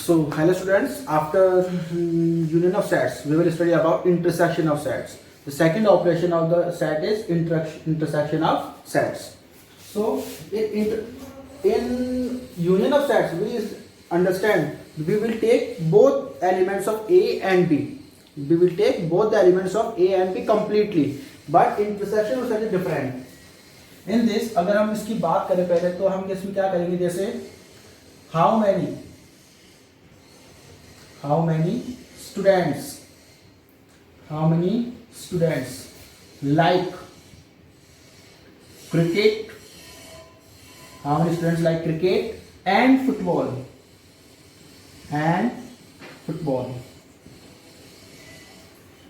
So, hello students, after union of sets, we will study about intersection of sets. The second operation of the set is intersection of sets. So, in union of sets, we understand we will take both elements of A and B. We will take both the elements of A and B completely, but intersection of set is different. In this, अगर हम इसकी बात करें पहले तो हम इसमें क्या करेंगे, जैसे how many students like cricket, how many students like cricket and football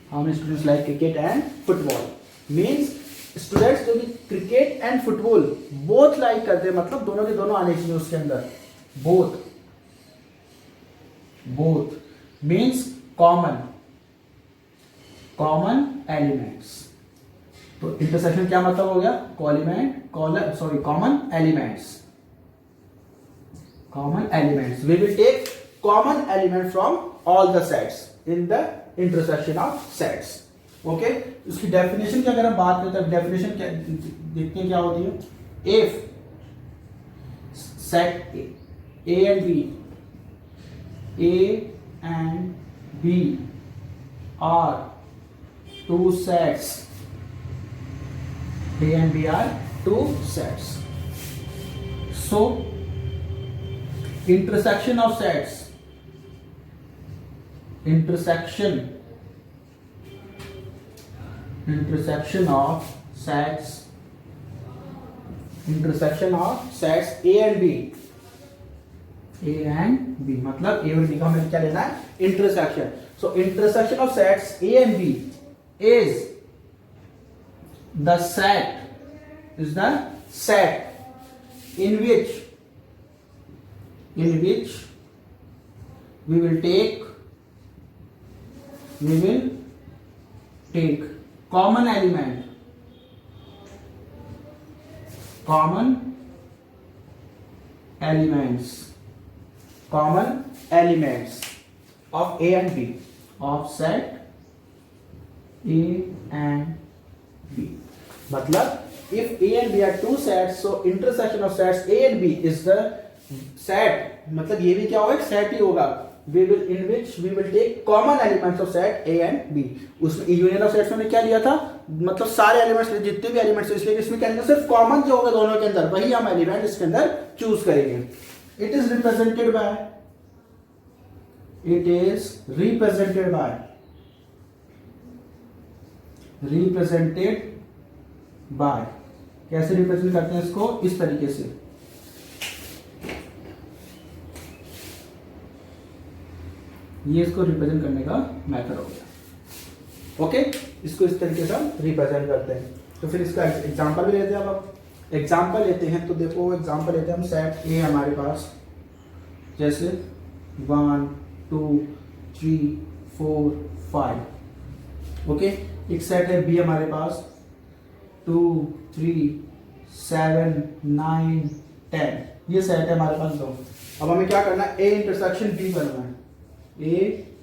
how many students like cricket and football means students जो भी cricket and football both like करते हैं, मतलब दोनों के दोनों आने चाहिए उसके अंदर. Both means common elements. तो इंटरसेक्शन क्या मतलब हो गया, common elements. We will take common element from all the sets in the intersection of sets. Okay, उसकी डेफिनेशन की अगर हम बात करते हैं, डेफिनेशन क्या देखते हैं क्या होती है. If set A and B are two sets, A and B are two sets. So, intersection of sets A and B मतलब A और B का हमें क्या लेना है, intersection. So intersection of sets A and B is the set in which we will take common elements of A and B, of set A and B. मतलब if A and B are two sets, so intersection of sets A and B is the set. मतलब ये भी क्या होगा, एक set ही होगा. In which we will take common elements of set A and B. उसमें union of sets में क्या लिया था, मतलब सारे एलिमेंट्स, जितने भी एलिमेंट्स, इसलिए इसमें क्या सिर्फ कॉमन जो होगा दोनों के अंदर वही हम एलिमेंट इसके अंदर चूज करेंगे. इट इज रिप्रेजेंटेड बाय कैसे रिप्रेजेंट करते हैं इसको, इस तरीके से. ये इसको रिप्रेजेंट करने का मेथड हो गया. ओके, इसको इस तरीके से हम रिप्रेजेंट करते हैं. तो फिर इसका एग्जांपल भी लेते हैं. अब एग्जांपल लेते हैं तो देखो, एग्जांपल लेते हैं हम. सेट ए हमारे पास जैसे 1 2 3 4 5. ओके, एक सेट है बी हमारे पास 2 3 7 9 10. ये सेट है हमारे पास दो. अब हमें क्या करना है, ए इंटरसेक्शन बी करना है. A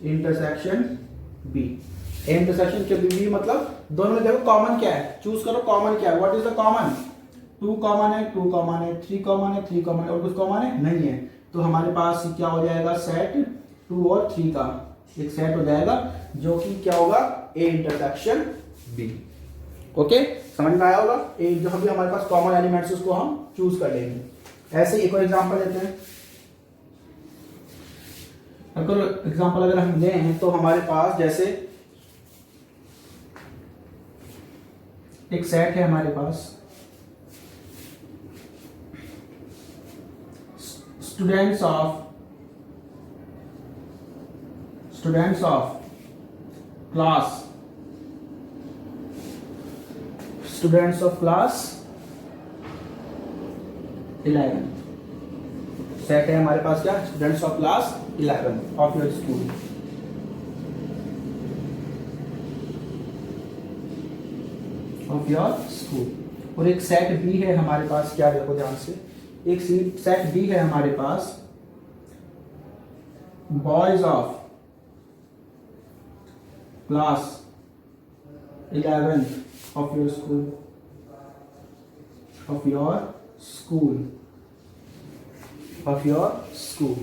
intersection B. A intersection के B मतलब दोनों में देखो कॉमन क्या है, चूज करो कॉमन क्या है. What is the common, 2 common है, 3 कॉमन है, और कुछ कॉमन है नहीं है. तो हमारे पास क्या हो जाएगा, सेट 2 और 3 का एक सेट हो जाएगा जो कि क्या होगा, A इंटरसेक्शन B. ओके, समझ में आया होगा. ए जो भी हमारे पास कॉमन एलिमेंट्स उसको हम चूज कर लेंगे. ऐसे एक और एग्जांपल लेते हैं. अगर हम लें तो हमारे पास जैसे एक सेट है हमारे पास, स्टूडेंट्स ऑफ क्लास 11. सेट है हमारे पास क्या, students of class 11 of your school. और एक सेट बी है हमारे पास, क्या देखो ध्यान से, एक सेट बी है हमारे पास boys of class 11th of your school, of your school, of your school.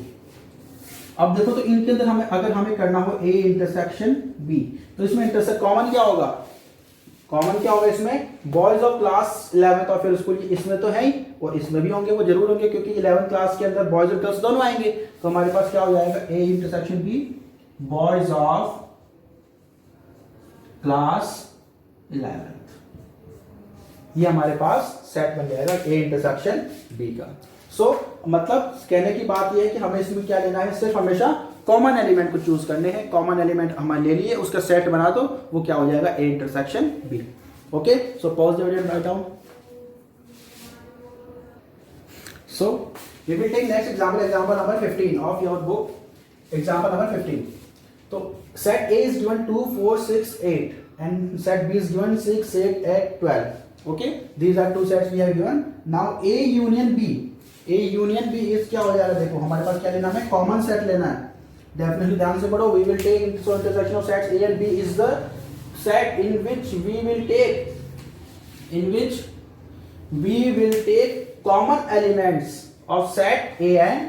अब देखो तो इनके अंदर हमें अगर हमें करना हो ए इंटरसेक्शन बी, तो इसमें इंटरसेक्ट कॉमन क्या होगा, कॉमन क्या होगा इसमें, boys of class 11th of your school, इसमें तो है ही और इसमें भी होंगे, वो जरूर होंगे क्योंकि 11th क्लास के अंदर बॉयज और गर्ल्स दोनों आएंगे। तो हमारे पास क्या हो जाएगा, A intersection B boys of class 11th, ये हमारे पास सेट बन जाएगा ए इंटरसेक्शन बी का। मतलब कहने की बात यह है कि हमें इसमें क्या लेना है, सिर्फ हमेशा कॉमन एलिमेंट को चूज करने हैं, कॉमन एलिमेंट हमारे ले लिए, उसका सेट बना दो, वो क्या हो जाएगा, A intersection B. Okay, so pause the video and write down. So we will take next example, example number 15 of your book, example number 15। तो set A is given 2 4 6 8 and set B is given 6 8 8 12। Okay, these are two sets we have given. Now A union B, A union B is क्या हो जाएगा, देखो हमारे पास क्या लेना है, common set लेना है। डेफिनेटली ध्यान से पढ़ो, we will take intersection of sets A and B is the set in which we will take common elements of set A and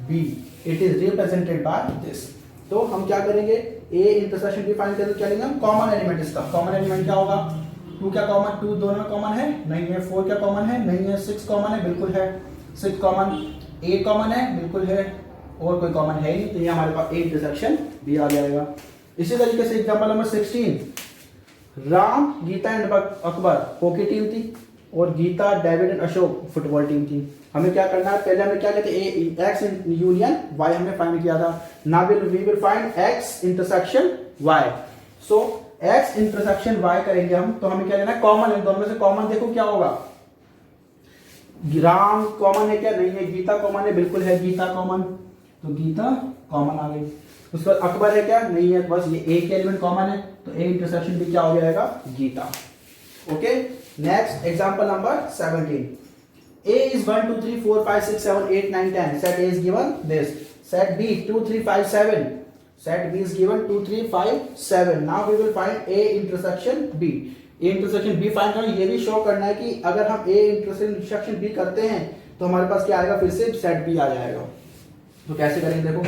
B, it is represented by this. तो हम क्या करेंगे, ए intersection B find करेंगे, क्या लेंगे हम, common element. इसका common element क्या होगा, 2 क्या कॉमन, 2 दोनों में कॉमन है नहीं है, 4 क्या कॉमन है नहीं है, 6 कॉमन है बिल्कुल है, 6 कॉमन, ए कॉमन है बिल्कुल है, और कोई कॉमन है ही नहीं, तो ये हमारे पास ए इंटरसेक्शन बी आ जाएगा। इसी तरीके से example number 16, Ram Geeta and Akbar hockey team थी और Geeta David and Ashok football team थी। हमें क्या करना है, पहले हमें क्या कहते हैं, एक्स यूनियन वाई हमने फाइंड किया था, now we will find X intersection Y. So X intersection Y करेंगे हम, तो हमें क्या लेना है, कॉमन, इन दोनों में से कॉमन देखो क्या होगा, राम कॉमन है क्या नहीं है, गीता कॉमन है बिल्कुल है, गीता कॉमन, तो गीता कॉमन आ गई। उसके बाद अकबर है क्या नहीं है, बस ये एक एलिमेंट कॉमन है, तो ए इंटरसेक्शन भी क्या हो जाएगा, Geeta. Okay, next example number 17, a is 1 2 3 4 5 6 7 8 9 10, set a is given this, set b 2 3 5 7, set b is given 2 3 5 7। now we will find a intersection b, A intersection B find करना, ये भी show करना है कि अगर हम ए इंटरसेक्शन बी करते हैं तो हमारे पास क्या आएगा, फिर से सेट बी आ जाएगा। तो कैसे करेंगे, देखो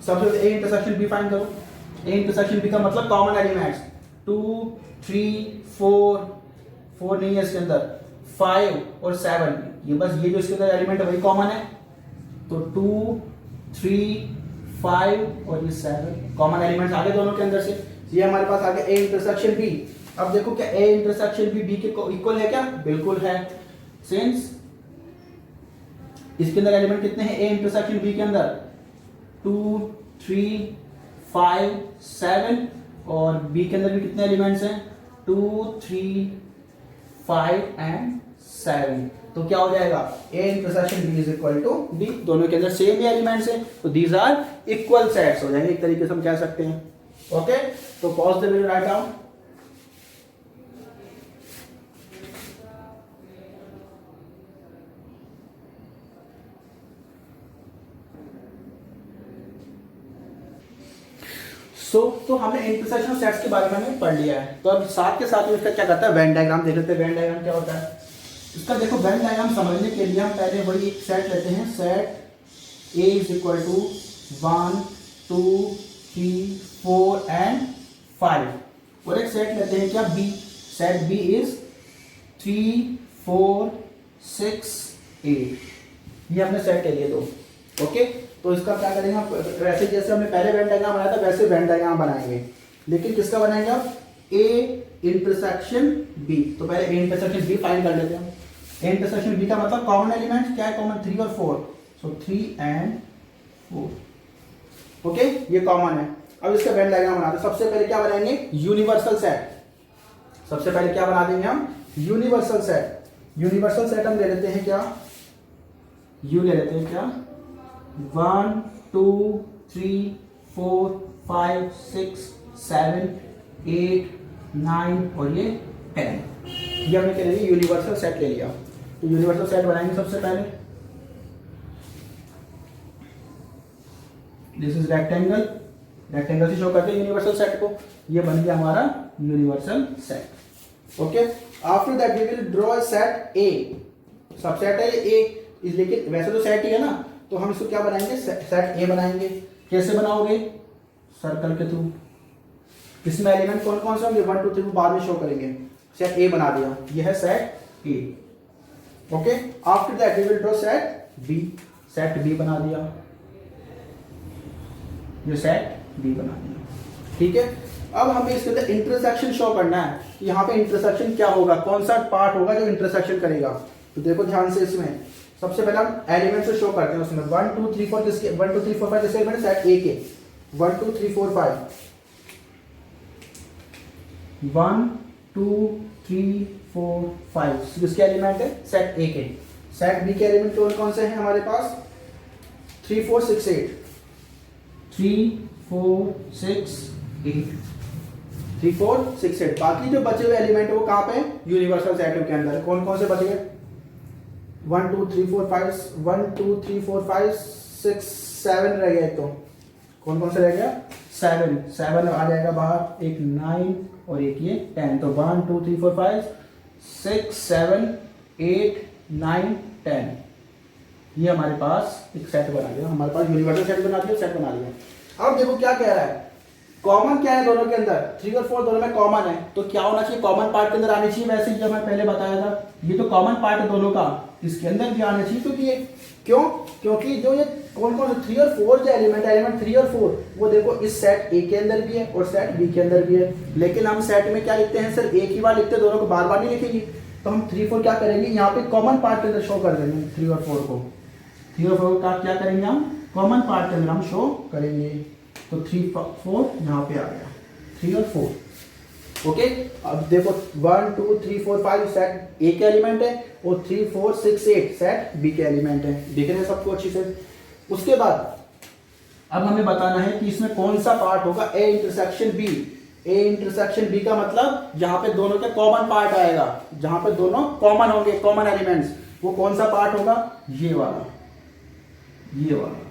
सबसे पहले ए इंटरसेक्शन बी फाइंड करो। ए इंटरसेक्शन बी का मतलब कॉमन एलिमेंट्स 2 3 4 नहीं है इसके अंदर, 5 और 7, ये बस ये जो इसके अंदर एलिमेंट है वही कॉमन है, तो 2 3 5 और ये 7 कॉमन एलिमेंट्स आ गए दोनों के अंदर से। ये हमारे पास आ गया ए इंटरसेक्शन बी। अब देखो क्या ए इंटरसेक्शन बी बी के इक्वल है क्या, बिल्कुल है, सिंस इसके अंदर एलिमेंट कितने हैं, ए इंटरसेक्शन बी के अंदर 2 3 5 7, और बी के अंदर भी कितने एलिमेंट्स हैं, 2 3 5 एंड 7। तो क्या हो जाएगा, A intersection B is equal to B, दोनों के अंदर सेम ही एलिमेंट्स हैं, तो दीज आर इक्वल सेट्स हो जाएंगे, एक तरीके से हम कह सकते हैं। ओके, तो pause the video, write down. तो हमने इंटरसेक्शन ऑफ सेट्स के बारे में हमने पढ़ लिया है, तो अब साथ के साथ में इसका क्या करता है, वेन डायग्राम देख लेते हैं। वेन डायग्राम क्या होता है इसका, देखो वेन डायग्राम समझने के लिए हम पहले वही एक सेट लेते हैं, set A is equal to 1 2 3 4 and 5, और एक सेट लेते हैं क्या, बी, सेट बी इज 3 4 6 8, ये हमने सेट ले लिए दो। ओके, तो इसका क्या करेंगे हम, वैसे जैसे हमने पहले वेन डायग्राम बनाया था वैसे वेन डायग्राम बनाएंगे, लेकिन किसका बनाएंगे आप, ए इंटरसेक्शन बी। तो पहले ए इंटरसेक्शन बी फाइंड कर लेते हैं। ए इंटरसेक्शन बी का मतलब कॉमन एलिमेंट क्या है, कॉमन 3 और 4, सो 3 एंड 4। ओके, ये कॉमन है। अब इसका वेन डायग्राम बनाते हैं। सबसे पहले क्या बनाएंगे, यूनिवर्सल सेट। सबसे पहले क्या बना देंगे हम, यूनिवर्सल सेट। यूनिवर्सल सेट हम ले लेते हैं क्या, यू ले लेते हैं क्या, 1 2 3 4 5 6 7 8 9 और ये 10, ये हमने क्या ले लिया, यूनिवर्सल सेट ले लिया। तो यूनिवर्सल सेट बनाएंगे सबसे पहले। दिस इज रेक्टेंगल, रेक्टेंगल से शो करते हैं यूनिवर्सल सेट को, ये बन गया हमारा universal set. Okay, after that we will draw a set A, subset है ए, लेकिन वैसे तो सेट ही है ना, तो हम इसको क्या बनाएंगे, सेट ए बनाएंगे। कैसे बनाओगे, सर्कल के थ्रू। इसमें एलिमेंट कौन कौन से होंगे, 1 2 3 बाद में शो करेंगे। सेट ए बना दिया, ये है set A. Okay, after that we will draw set B, set B बना दिया, ये सेट बी बना दिया। ठीक है, अब हमें इसके अंदर इंटरसेक्शन शो करना है कि यहाँ पे इंटरसेक्शन क्या होगा, कौन सा पार्ट होगा जो इंटरसेक्शन करेगा। तो देखो ध्यान से, इसमें सबसे पहले हम एलिमेंट से शो करते हैं। उसमें 1 2 3 4 किसके, 1 2 3 4 5 किसके एलिमेंट, सेट ए के। 1 2 3 4 5, 1 2 3 4 5 किसके एलिमेंट है, सेट ए के। सेट बी के एलिमेंट कौन कौन से हैं हमारे पास, 3 4 6 8, 3 4 6 8, 3 4 6 8। बाकी जो बचे हुए एलिमेंट है वो कहाँ पे, यूनिवर्सल सेट के अंदर। कौन कौन से बच गए, 1 2 3 4 5, 1 2 3 4 5 6 7 रह गया। एक तो कौन कौन से रह गया, 7 आ जाएगा बाहर, एक 9 और एक ये 10। तो 1 2 3 4 5 6 7 8 9 10, ये हमारे पास एक सेट बना दिया, हमारे पास यूनिवर्सल सेट बना दिया, सेट बना दिया। अब देखो क्या कह रहा है, कॉमन क्या है दोनों के अंदर, 3 और 4 दोनों में कॉमन है, तो क्या होना चाहिए, कॉमन पार्ट के अंदर आनी चाहिए। वैसे ही जब मैं पहले बताया था, ये तो कॉमन पार्ट है दोनों का, इसके अंदर भी आना चाहिए। क्योंकि ये क्योंकि जो ये कौन कौन से 3 और 4 जो एलिमेंट 3 और 4, वो देखो इस सेट ए के अंदर भी है और सेट बी के अंदर भी है। लेकिन हम सेट में क्या लिखते हैं, सिर्फ एक ही बार लिखते हैं, दोनों को बार बार नहीं लिखेंगे। तो हम 3 4 क्या करेंगे, यहाँ पे कॉमन पार्ट के अंदर शो कर देंगे। 3 और 4 को, 3 और 4 का क्या करेंगे हम, कॉमन पार्ट के अंदर हम शो करेंगे। तो 3 4 यहाँ पे आ गया, 3 और 4। ओके, अब देखो 1 2 3 4 5 सेट ए के एलिमेंट है और 3 4 6 8 सेट बी के एलिमेंट है। देख रहे हैं सबको अच्छी से। उसके बाद अब हमें बताना है कि इसमें कौन सा पार्ट होगा, A intersection B. A intersection B का मतलब जहां पे दोनों के कॉमन पार्ट आएगा, जहां पे दोनों कॉमन होंगे, कॉमन एलिमेंट्स, वो कौन सा पार्ट होगा, ये वाला, ये वाला,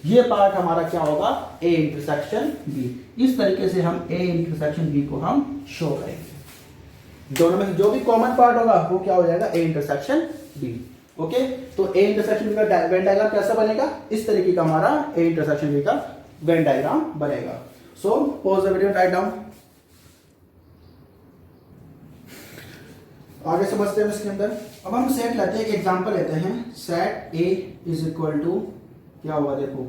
ये पार्ट हमारा क्या होगा, ए इंटरसेक्शन बी। इस तरीके से हम ए इंटरसेक्शन बी को हम शो करेंगे। दोनों में जो भी कॉमन पार्ट होगा वो क्या हो जाएगा, ए इंटरसेक्शन बी। ओके, तो ए इंटरसेक्शन बी का वेन डायग्राम कैसा बनेगा, इस तरीके का हमारा ए इंटरसेक्शन बी का वेन डायग्राम बनेगा। So pause the video, write down. आगे समझते हैं इसके अंदर। अब हम सेट लेते हैं, एक एग्जांपल लेते हैं। Set A is equal to क्या होगा, देखो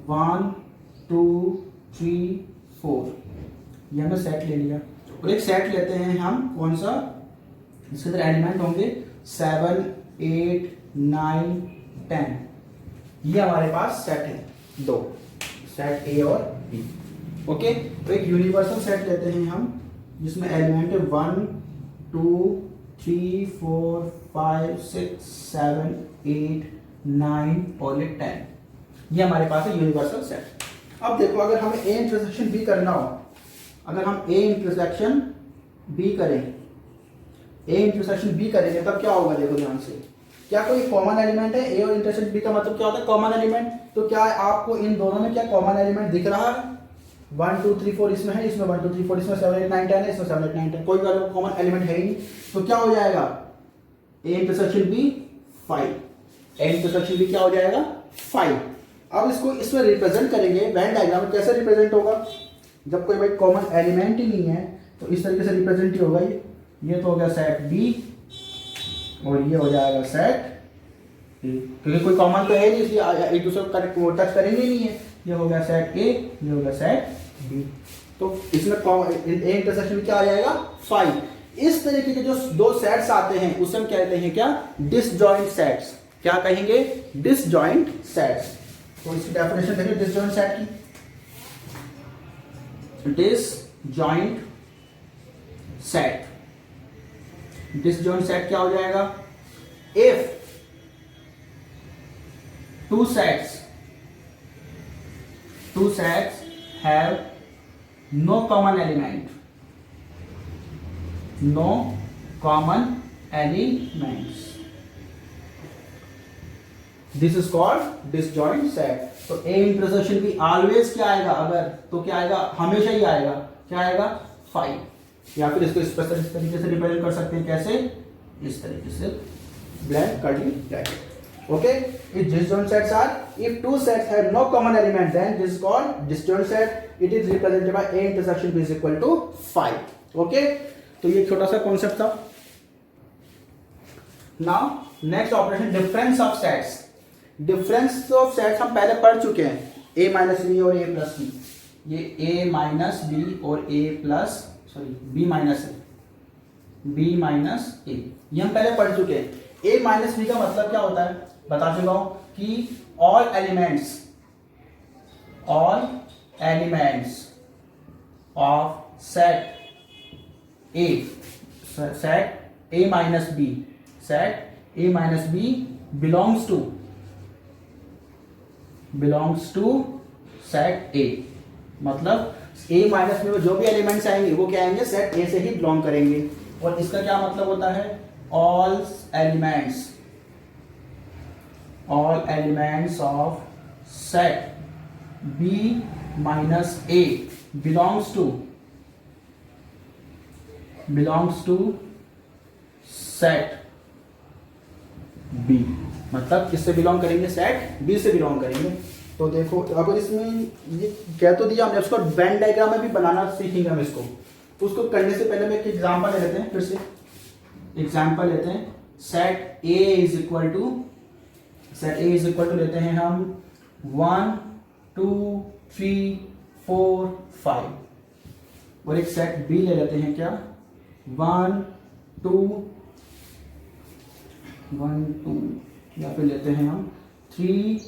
1 2 3 4, ये हमने सेट ले लिया। और एक सेट लेते हैं हम, कौन सा, इसके अंदर एलिमेंट होंगे 7 8 9 10, ये हमारे पास सेट है, दो सेट ए और बी। ओके, तो एक यूनिवर्सल सेट लेते हैं हम, जिसमें एलिमेंट है 1 2 3 4 5 6 7 8 9 और ये 10, ये हमारे पास है यूनिवर्सल सेट। अब देखो, अगर हमें ए इंटरसेक्शन बी करना हो, अगर हम ए इंटरसेक्शन बी करें, ए इंटरसेक्शन बी करेंगे, तब क्या होगा, देखो ध्यान से। क्या कोई कॉमन एलिमेंट है, ए और इंटरसेक्शन बी का मतलब क्या होता है, कॉमन एलिमेंट। तो क्या आपको इन दोनों में क्या कॉमन एलिमेंट दिख रहा है, 1 2 3 4 इसमें है, इसमें 1 2 3 4, इसमें 7 8 9 10 है, इसमें 7 8 9 10, कोई कॉमन एलिमेंट है ही नहीं। तो क्या हो जाएगा, A intersection B 5, A intersection B क्या हो जाएगा, 5। अब इसको इसमें रिप्रेजेंट करेंगे वेन डायग्राम में, कैसे रिप्रेजेंट होगा, जब कोई भाई कॉमन एलिमेंट ही नहीं है तो इस तरीके से रिप्रेजेंट ही होगा। ये तो हो गया सेट बी और ये हो जाएगा सेट ए, क्योंकि कोई कॉमन तो है नहीं, इसलिए एक दूसरे को टच करेंगे ही नहीं है। ये हो गया सेट ए, ये हो गया सेट बी। तो इसमें ए इंटरसेक्शन क्या आ जाएगा, 5। इस तरीके के जो दो सेट्स आते हैं उसे हम कहते हैं क्या, डिसजॉइंट सेट्स। क्या कहेंगे, डिसजॉइंट सेट्स। तो इसकी डेफिनेशन देखिए डिसजॉइंट सेट की। डिसजॉइंट सेट, डिसजॉइंट सेट क्या हो जाएगा, if two sets have no common element, this is called disjoint set. तो ए इंटरसेक्शन भी ऑलवेज क्या आएगा, अगर तो क्या आएगा, हमेशा ही आएगा, क्या आएगा 5। या फिर इसको इस तरीके से रिप्रेजेंट कर सकते हैं, कैसे, इस तरीके से, blank curly bracket. Okay, if disjoint sets are, if two sets have no common element, then this is called disjoint set. It is represented by A intersection B is equal to 5. Okay, तो ये छोटा सा concept था। Now next operation, difference of sets. Difference of sets हम पहले पढ़ चुके हैं, A minus B और A plus B। ये A minus B और A plus B minus A, ये हम पहले पढ़ चुके हैं। A माइनस बी का मतलब क्या होता है, बता चुका हूं कि all elements of set A minus B belongs to set A। मतलब A माइनस बी में जो भी एलिमेंट्स आएंगे वो क्या आएंगे, सेट A से ही बिलोंग करेंगे। और इसका क्या मतलब होता है, all elements of set B minus A belongs to set B। मतलब किससे बिलोंग करेंगे, सेट B से बिलोंग करेंगे। तो देखो अगर इसमें ये कह तो दिया हमने, उसको वेन डायग्राम में भी बनाना सीखेंगे हम इसको। तो उसको करने से पहले मैं एक एग्जांपल ले लेते हैं, फिर से एग्जाम्पल लेते हैं। Set A is equal to लेते हैं हम 1 2 3 4 5, और एक सेट B ले लेते हैं क्या, 1 2 या फिर लेते हैं हम 3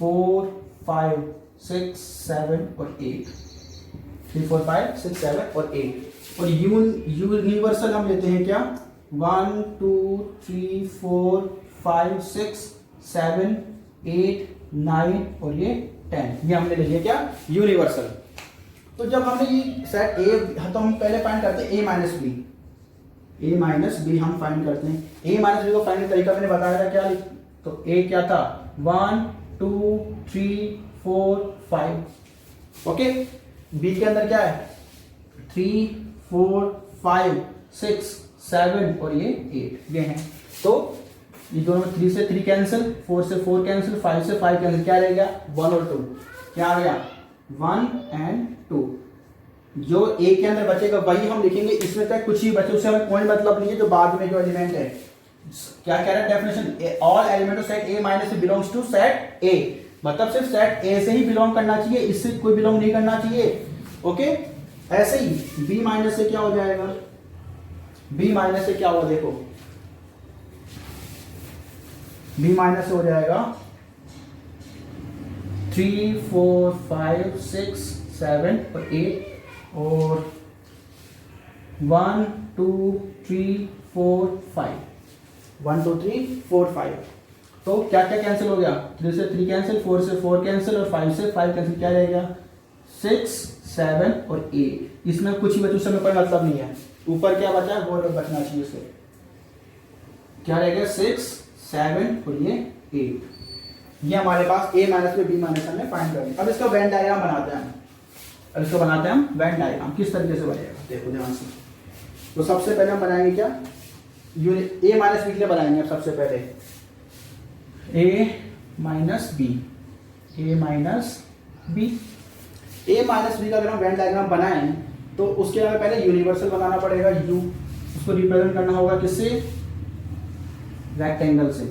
4 5 6 7 और 8, 3 4 5 6 7 और 8। और यूनिवर्सल हम लेते हैं क्या, 1 2 3 4 5 6 7 8 9 और ये 10, ये हमने ले लिया क्या, यूनिवर्सल। तो जब हमने ये सेट A, तो हम पहले फाइंड करते हैं A माइनस बी हम फाइंड करते हैं। A माइनस बी को फाइंड तरीका मैंने बताया था क्या, तो A क्या था, 1 2 3 4 5। ओके, B के अंदर क्या है, 3 4 5 6 7 और ये 8, ये हैं। तो ये दोनों 3 से 3 कैंसिल, 4 से 4 कैंसिल, 5 से 5 कैंसिल, क्या रह गया 1 और 2, क्या आ गया 1 एंड 2। जो A के अंदर बचेगा वही हम लिखेंगे, इसमें तक कुछ ही बचे उससे हमें कोई मतलब नहीं है, जो बाद में जो एलिमेंट है। क्या कह रहा है definition, all element of set A minus belongs to set A, मतलब सिर्फ सेट A से ही बिलोंग करना चाहिए, इससे कोई बिलोंग नहीं करना चाहिए। ओके, ऐसे ही B माइनस से क्या हो जाएगा, B माइनस से क्या होगा, देखो B माइनस से हो जाएगा 3 4 5 6 7 और 8, और 1 2 3 4 5, 1 2 3 4 5। तो क्या क्या कैंसिल हो गया, 3 से 3 कैंसिल, 4 से 4 कैंसिल और 5 से 5 कैंसिल, क्या रहेगा 6 7 और 8। इसमें कुछ ही बचे, उससे कोई मतलब नहीं है, ऊपर क्या बचा है वो बचना चाहिए, उसे क्या रहेगा 6 7 और ये 8। ये हमारे पास A माइनस में B माइनस हमने फाइंड कर लिया। अब इसका वेन डायग्राम बनाते हैं, अब इसको बनाते हैं हम वेन डायग्राम, किस तरीके से बनेगा देखो ध्यान से। तो सबसे पहले हम बनाएंगे क्या, A माइनस बी के लिए बनाएंगे। अब सबसे पहले A minus B A minus B का अगर हम वेन डायग्राम बनाएं तो उसके हमें पहले यूनिवर्सल बनाना पड़ेगा U, उसको रिप्रेजेंट करना होगा किससे, रेक्टेंगल से,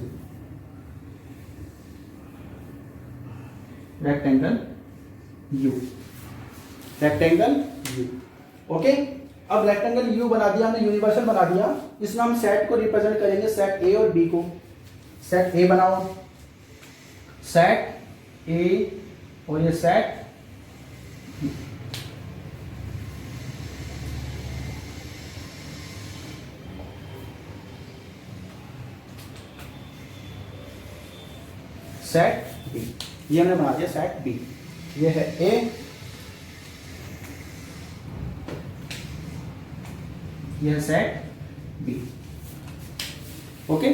रेक्टेंगल U। ओके, अब रेक्टेंगल U बना दिया हमने, यूनिवर्सल बना दिया, इसमें हम सेट को रिप्रेजेंट करेंगे, सेट A और B को। सेट A बनाओ, सेट A और ये सेट B। सेट B, ये हमने बना दिया सेट B। ये है A, ये है सेट B। ओके,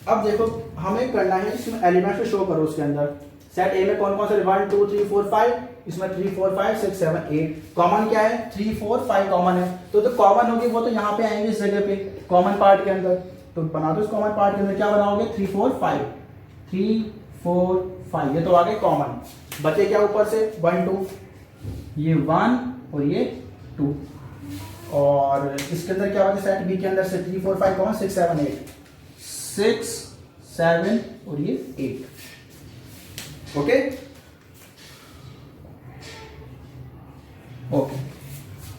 अब देखो हमें करना है इसमें एलिमेंट्स को शो करो उसके अंदर। सेट ए में कौन कौन से 1 2 3 4 5, इसमें 3 4 5 6 7 8 कॉमन क्या है 3 4 5 कॉमन है, तो जो कॉमन होगी वो तो यहाँ पे आएंगे इस जगह पे कॉमन पार्ट के अंदर। तो बना दो इस कॉमन पार्ट के अंदर क्या बनाओगे 3 4 5 3 4 5, ये तो आ गए कॉमन। बचे क्या ऊपर से 1 2, ये 1 और ये 2, और इसके अंदर क्या होगा सेट बी के अंदर से 3 4 5 कॉमन 6 7 8 6 7 और ये 8। ओके ओके,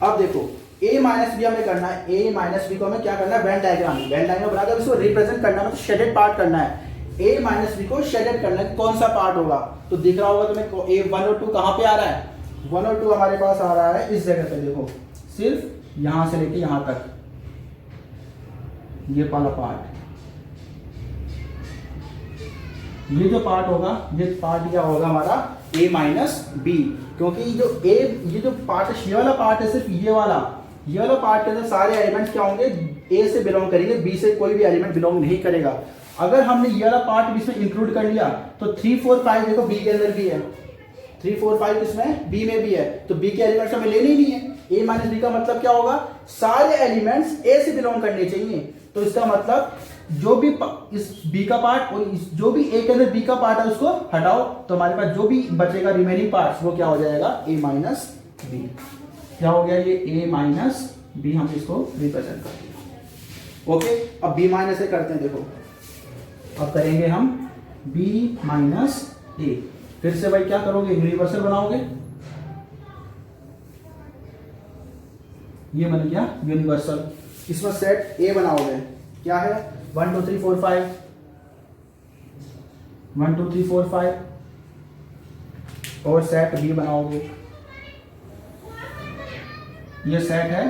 अब देखो a माइनस बी हमें करना है, a माइनस बी को हमें क्या करना है वेन डायग्राम बनाकर इसको रिप्रेजेंट करना है, मतलब शेडेड पार्ट करना है। a माइनस बी को शेडेड करना है, कौन सा पार्ट होगा तो दिख रहा होगा तुम्हें a 1 और 2 कहां पे आ रहा है, 1 और 2 हमारे पास आ रहा है इस जगह पे, देखो सिर्फ यहां से लेके यहां तक ये वाला पार्ट, ये जो पार्ट होगा ये पार्ट क्या होगा हमारा a माइनस बी, क्योंकि ये जो पार्ट है ये वाला पार्ट है सिर्फ ये वाला पार्ट के अंदर सारे एलिमेंट्स क्या होंगे a से बिलोंग करेंगे, b से कोई भी एलिमेंट बिलोंग नहीं करेगा। अगर हमने ये वाला पार्ट भी इसमें इंक्लूड कर लिया तो 3 4 5 देखो b के अंदर भी है, 3 4 5 इसमें b में भी है, तो b के एलिमेंट्स हमें लेने ही नहीं है। a माइनस बी का मतलब क्या होगा सारे एलिमेंट्स a से बिलोंग करने चाहिए, तो इसका मतलब जो भी इस b का पार्ट और जो भी a के अंदर b का पार्ट है उसको हटाओ, तो हमारे पास जो भी बचेगा रिमेनिंग पार्ट्स वो क्या हो जाएगा a माइनस बी। क्या हो गया ये a माइनस बी, हम इसको रिप्रेजेंट करते हैं। ओके, अब b माइनस ए करते हैं, देखो अब करेंगे हम b माइनस ए, फिर से भाई क्या करोगे यूनिवर्सल बनाओगे, ये बन गया यूनिवर्सल। इसमें सेट a बनाओगे क्या है 1 2 3 4 5 1 2 3 4 5, और सेट b बनाओगे, ये सेट है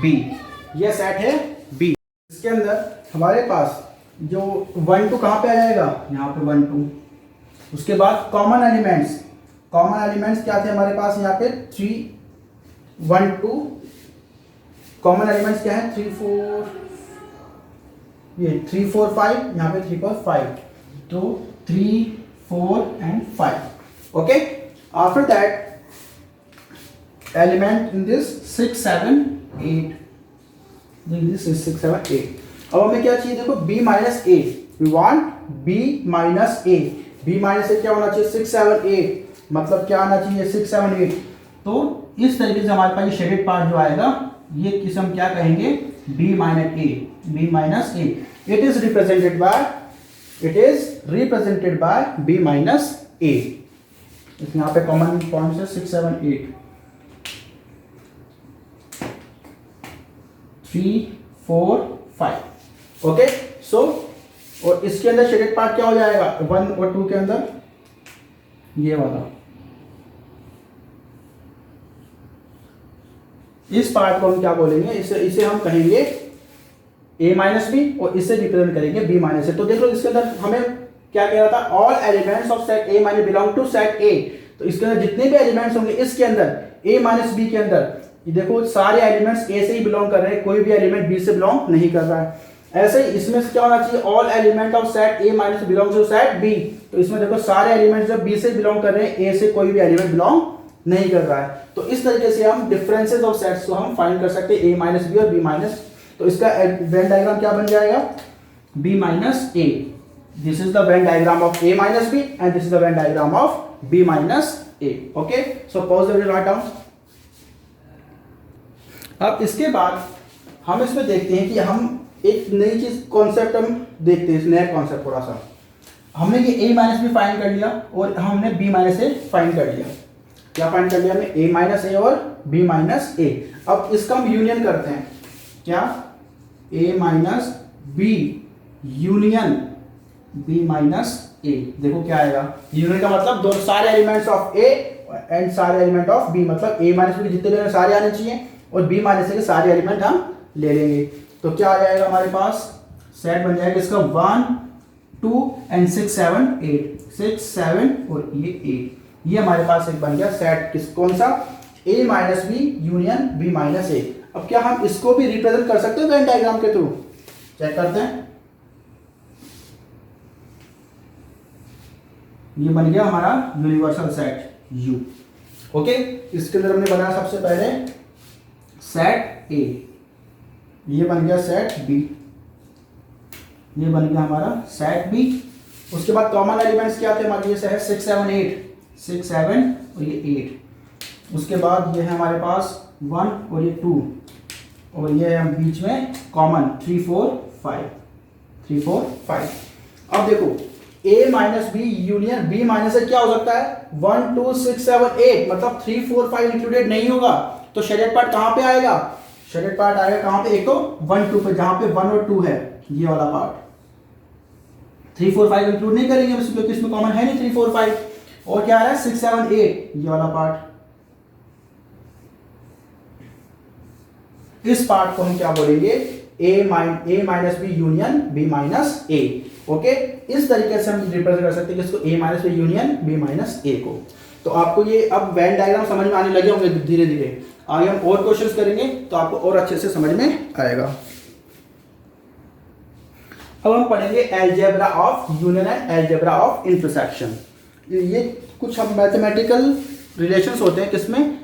b, ये सेट है b। इसके अंदर हमारे पास जो 1 2 कहां पे आ जाएगा यहाँ पे 1 2, उसके बाद कॉमन एलिमेंट्स क्या थे हमारे पास यहाँ पे 3 1 2, कॉमन एलिमेंट्स क्या है 3 4 ये 3 4 5, यहाँ पे 3 4 5, तो 3 4 and 5। Okay, after that element in this 6 7 8, this is 6 7 8। अब हमें क्या चाहिए देखो b minus a, we want b minus a, b minus a क्या होना चाहिए 6 7 8, मतलब क्या आना चाहिए 6 7 8। तो इस तरीके से हमारे पास ये शेडेड पार्ट जो आएगा ये किसे हम क्या कहेंगे b minus A, it is represented by b minus a। यहाँ पे कॉमन पॉइंट्स है 6 7 8 3 4 5। ओके, सो और इसके अंदर शेडेड पार्ट क्या हो जाएगा 1 और 2 के अंदर ये वाला, इस पार्ट को हम क्या बोलेंगे, इसे हम कहेंगे a माइनस बी, और इससे रिप्रेजेंट करेंगे b माइनस ए। तो देख लो इसके अंदर हमें क्या कह रहा था all elements of set a minus belong to set a, तो इसके अंदर जितने भी एलिमेंट्स होंगे इसके अंदर a माइनस बी के अंदर ये देखो सारे एलिमेंट्स a से ही बिलोंग कर रहे हैं, कोई भी एलिमेंट b से बिलोंग नहीं कर रहा है। ऐसे ही इसमें क्या होना चाहिए all element of set a minus belong to set b, तो इसमें देखो सारे एलिमेंट्स जब b से बिलोंग कर रहे हैं a से कोई भी एलिमेंट बिलोंग नहीं कर रहा है। तो इस तरीके से हम डिफरेंसेस ऑफ सेट्स को हम फाइंड कर सकते हैं a माइनस बी और b माइनस, तो इसका वेन डायग्राम क्या बन जाएगा b minus A, this is the Venn diagram of a minus B and this is the Venn diagram of b minus A. Okay, so pause the video, write down. अब इसके बाद हम इसमें देखते हैं कि हम एक नई चीज कॉन्सेप्ट हम देखते हैं, नया कॉन्सेप्ट थोड़ा सा। हमने ये a माइनस बी फाइंड कर लिया और हमने b माइनस ए फाइंड कर लिया। क्या फाइंड कर लिया हमने a माइनस ए और b माइनस ए। अब इसका हम यूनियन करते हैं, क्या a minus B union b minus a. देखो क्या आएगा, यूनियन का मतलब दो सारे एलिमेंट्स ऑफ a एंड सारे एलिमेंट ऑफ b, मतलब a माइनस बी के जितने एलिमेंट सारे आने चाहिए और b माइनस ए के सारे एलिमेंट हम ले लेंगे। तो क्या आ जाएगा हमारे पास सेट बन जाएगा इसका 1 2 एंड 6 7 8, 6 7 और ये 8, ये हमारे पास एक बन गया सेट किस कौन सा a minus B union b minus a. अब क्या हम इसको भी रिप्रेजेंट कर सकते हैं वेन डायग्राम के थ्रू, चेक करते हैं। ये बन गया हमारा यूनिवर्सल सेट U। ओके, इसके अंदर हमने बनाया सबसे पहले सेट A, ये बन गया सेट B, ये बन गया हमारा सेट B। उसके बाद कॉमन एलिमेंट्स क्या थे हमारे, ये है 6 7 8, 6 7 और ये 8। उसके बाद ये है हमारे पास 1 और ये 2, और ये है बीच में कॉमन 3 4 5, 3 4 5। अब देखो A minus B union B minus A क्या हो सकता है, 1 2 6 7 8, मतलब 3 4 5 इंक्लूडेड नहीं होगा। तो शेडेड पार्ट कहाँ पे आएगा, शेडेड पार्ट आएगा कहाँ पे, एक तो 1 2 पे, जहां पे 1 और 2 है ये वाला पार्ट। 3 4 5 इंक्लूड नहीं करेंगे क्योंकि इसमें कॉमन है नहीं 3 4 5। और क्या है 6 7 8 ये वाला पार्ट। इस पार्ट को हम क्या बोलेंगे, A minus B union B minus A। Okay, इस तरीके से हम रिप्रेजेंट कर सकते हैं इसको A minus B union B minus A को। तो आपको ये अब वेन डायग्राम समझ में आने लगे होंगे धीरे धीरे। आगे हम और क्वेश्चंस करेंगे तो आपको और अच्छे से समझ में आएगा। अब हम पढ़ेंगे algebra of union and algebra of intersection. ये कुछ हम मैथमेटिकल रिलेशंस होते हैं किसमें,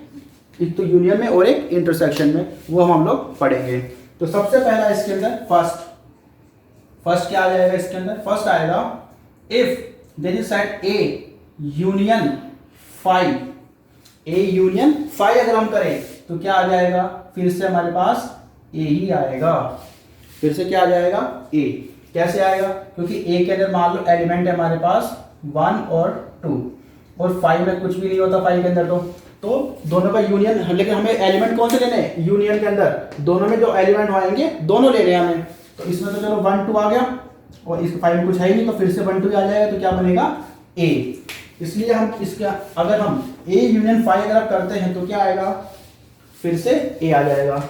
एक तो यूनियन में और एक इंटरसेक्शन में, वो हम लोग पढ़ेंगे। तो सबसे पहला इसके अंदर फर्स्ट क्या आ जाएगा, इसके अंदर फर्स्ट आएगा if there is set A union 5, A union 5 अगर हम करें तो क्या आ जाएगा, फिर से हमारे पास A ही आएगा, फिर से क्या आ जाएगा A। कैसे आएगा, क्योंकि A के अंदर मान लो एलिमेंट है हमारे पास 1 और 2, और 5 में कुछ भी नहीं होता 5 के अंदर। तो दोनों का यूनियन, लेकिन हमें एलिमेंट कौन से लेने हैं, यूनियन के अंदर दोनों में जो एलिमेंट आएंगे दोनों लेने हैं हमें। तो इसमें तो चलो 1 2 आ गया, और इस 5 में कुछ है ही नहीं, तो फिर से 1 2 आ जाएगा, तो क्या बनेगा A। इसलिए हम इसका अगर हम A यूनियन 5 अगर आप करते हैं तो क्या आएगा, फिर से A आ जाएगा।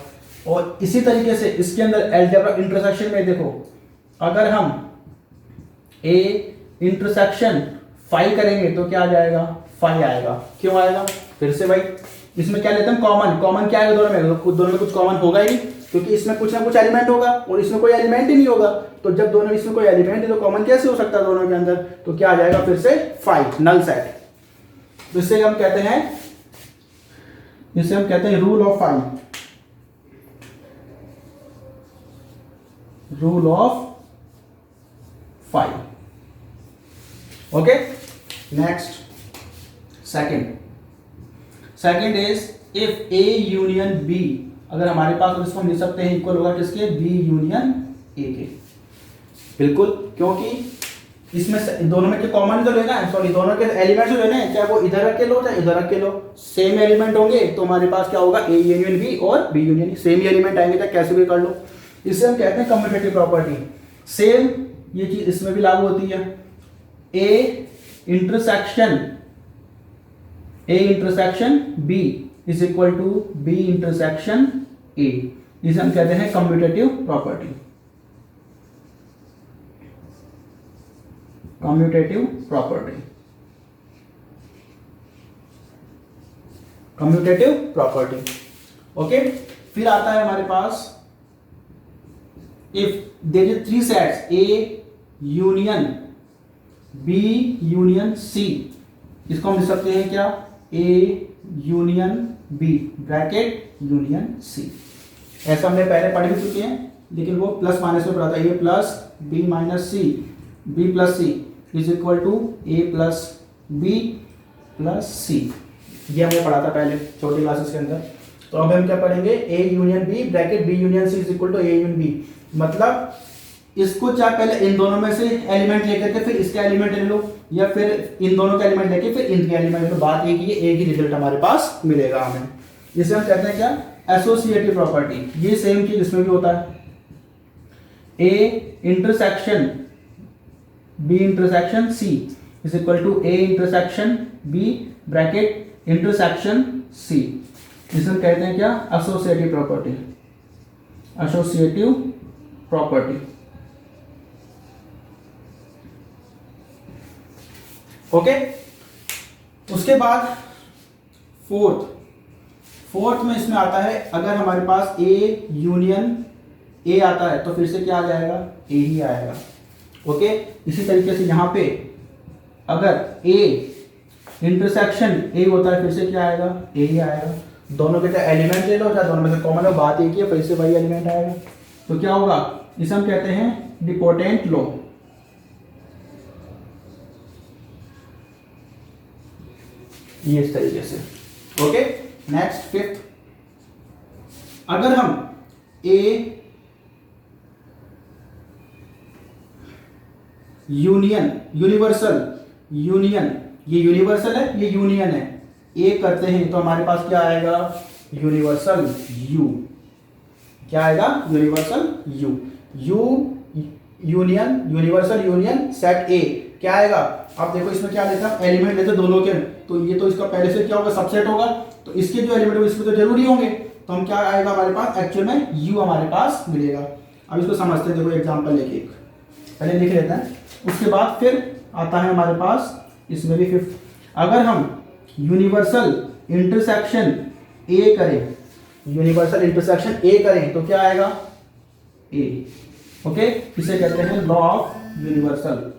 और इसी तरीके से इसके अंदर अलजेब्रा इंटरसेक्शन में देखो, अगर हम A इंटरसेक्शन 5 करेंगे तो क्या आ जाएगा, 5 आएगा। क्यों आएगा, फिर से भाई इसमें क्या लेते हैं कॉमन क्या है दोनों में कुछ कॉमन होगा ही नहीं, क्योंकि इसमें कुछ ना कुछ एलिमेंट होगा और इसमें कोई एलिमेंट ही नहीं होगा। तो जब दोनों इसमें कोई एलिमेंट है तो कॉमन कैसे हो सकता है दोनों के अंदर, तो क्या आ जाएगा फिर से 5, नल सेट। तो इससे हम कहते हैं rule of 5, rule of 5। Okay, next second is if A union B, अगर हमारे पास, तो इसको हम लिख सकते हैं इक्वल होगा किसके, B यूनियन A के। बिल्कुल, क्योंकि इसमें दोनों में कॉमन तो लेना है, सॉरी दोनों के एलिमेंट्स जो लेने हैं, चाहे वो इधर रख के लो चाहे इधर रख के लो, सेम एलिमेंट होंगे तो हमारे पास क्या होगा, A यूनियन B और B यूनियन, सेम ही एलिमेंट आएंगे चाहे कैसे भी कर लो। इससे हम कहते हैं कम्यूटेटिव प्रॉपर्टी। सेम ये चीज इसमें भी लागू होती है। A intersection B is equal to B intersection A, इसे हम कहते हैं कम्यूटेटिव प्रॉपर्टी। ओके, फिर आता है हमारे पास if there is 3 sets A union B union C, इसको हम लिख सकते हैं क्या, A union B bracket union C। ऐसा हमने पहले पढ़ भी चुके हैं, लेकिन वो प्लस माइनस में पढ़ा था। A plus B minus C, B plus C is equal to A plus B plus C, ये हमने पढ़ा था पहले छोटी क्लासेस के अंदर। तो अब हम क्या पढ़ेंगे, A union B bracket B union C is equal to A union B। मतलब इसको चाहे पहले इन दोनों में से एलिमेंट लेकर के फिर इसका एलिमेंट ले लो, या फिर इन दोनों का एलिमेंट लेके फिर इनके एलिमेंट, तो बात एक ही है, एक ही रिजल्ट हमारे पास मिलेगा हमें। इसे हम कहते हैं क्या, एसोसिएटिव प्रॉपर्टी। ये सेम चीज इसमें भी होता है। A intersection B intersection C is equal to A intersection B bracket intersection C, इसे हम कहते हैं क्या, एसोसिएटिव प्रॉपर्टी। ओके, उसके बाद फोर्थ में इसमें आता है, अगर हमारे पास A यूनियन A आता है तो फिर से क्या आ जाएगा, A ही आएगा। ओके, इसी तरीके से यहाँ पे अगर ए इंटरसेक्शन ए होता है फिर से क्या आएगा, ए ही आएगा। दोनों के एलिमेंट ले लो, चाहे दोनों में से कॉमन हो, बात एक ही है, फिर से वही एलिमेंट आएगा। तो क्या होगा, इसे हम कहते हैं डिपोटेंट लॉ। ये इस तरीके से। ओके, नेक्स्ट फिफ्थ, अगर हम ए यूनियन यूनिवर्सल यूनियन, ये यूनिवर्सल है, ये यूनियन है, ए करते हैं तो हमारे पास क्या आएगा, यूनिवर्सल यू। क्या आएगा, universal you. You union universal union set ए क्या आएगा। अब देखो इसमें क्या लेता है, एलिमेंट लेते दोनों के, तो ये तो इसका पहले से क्या होगा, सबसेट होगा, तो इसके जो एलिमेंट होंगे इसमें तो जरूरी होंगे, तो हम क्या आएगा हमारे पास, एक्चुअल में यू हमारे पास मिलेगा। अब इसको समझते हैं, देखो एग्जांपल लेके एक पहले लिख लेते हैं, उसके बाद फिर आता है हमारे पास इसमें भी फिफ्थ, अगर हम यूनिवर्सल इंटरसेक्शन ए करें, यूनिवर्सल इंटरसेक्शन ए करें तो क्या आएगा, ए। ओके, इसे कहते हैं law of universal,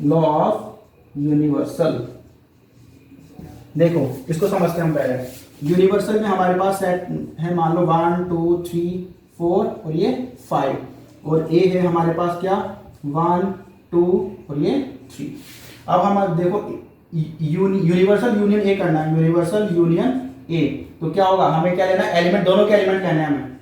law of universal. देखो इसको समझते हैं हम पहले। यूनिवर्सल में हमारे पास सेट है, मान लो 1 2 3 4 और ये 5, और ए है हमारे पास क्या, 1 2 और ये 3। अब हम देखो यूनिवर्सल यूनियन ए करना है, यूनिवर्सल यूनियन ए, तो क्या होगा, हमें क्या लेना है, एलिमेंट, दोनों के एलिमेंट लेने हैं हमें।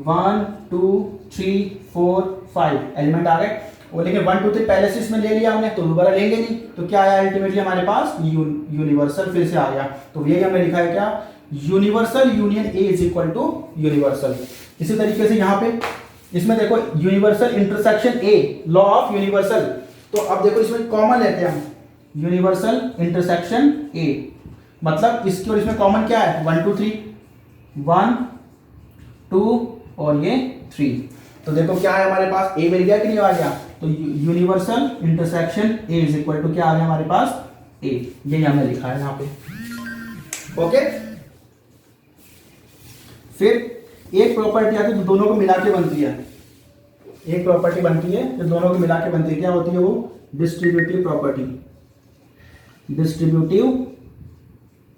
1 2 3 4 5 एलिमेंट आ गए, और लेकिन 1 2 3 पहले से इसमें ले लिया हमने, तो दोबारा लेंगे नहीं, तो क्या आया अल्टीमेटली हमारे पास, यूनिवर्सल फिर से आ गया। तो यही हमने लिखा है क्या, universal union A is equal to universal. इसी तरीके से यहाँ पे इसमें देखो universal intersection A, law of universal, तो अब देखो इसमें कॉमन लेते हैं हम, यूनिवर्सल इंटरसेक्शन ए, मतलब इसके और इसमें कॉमन क्या है, 1 2 3, 1 2 और ये 3, तो देखो क्या है हमारे पास, ए मिल गया कि नहीं आ गया, तो universal intersection A is equal to क्या आ गया हमारे पास, ए। यही हमने लिखा है यहाँ पे। ओके, फिर एक प्रॉपर्टी आती है जो दोनों को मिला के बनती है, एक प्रॉपर्टी बनती है जो दोनों को मिला के बनती है, क्या होती है वो, distributive property, distributive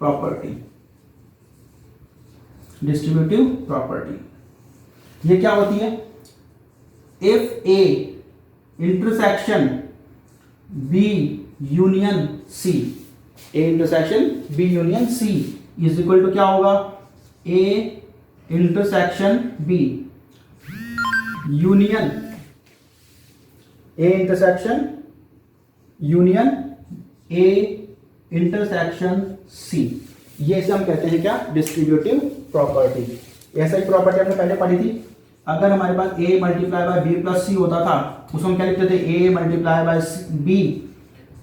property, distributive property. ये क्या होती है, if A intersection B union C, A intersection B union C is equal to क्या होगा, A intersection B union, A intersection union A intersection C, ये इसे हम कहते हैं क्या, डिस्ट्रीब्यूटिव प्रॉपर्टी। ऐसा ही प्रॉपर्टी हमने पहले पढ़ी थी, अगर हमारे पास a multiply by b plus c होता था, उसको हम क्या लिखते थे, a multiply by b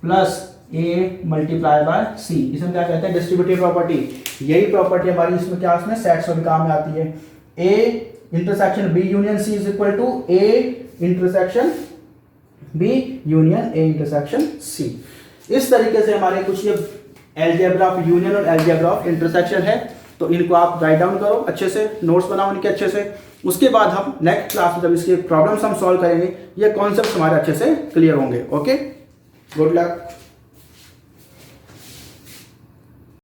plus a multiply by c, इसे हम क्या कहते हैं, डिस्ट्रीब्यूटिव प्रॉपर्टी। यही प्रॉपर्टी हमारी इसमें क्या, इसमें सेट्स और काम में आती है, a intersection b union c is equal to a intersection b union a intersection c। इस तरीके से हमारे कुछ ये अलजेब्रा ऑफ यूनियन और अलजेब्रा ऑफ इंटरसेक्शन है, तो इनको आप राइट डाउन करो अच्छे से, नोट्स बनाओ इनके अच्छे से। उसके बाद हम नेक्स्ट क्लास में जब इसके प्रॉब्लम्स हम सॉल्व करेंगे, ये कॉन्सेप्ट हमारे अच्छे से क्लियर होंगे। Okay, good luck.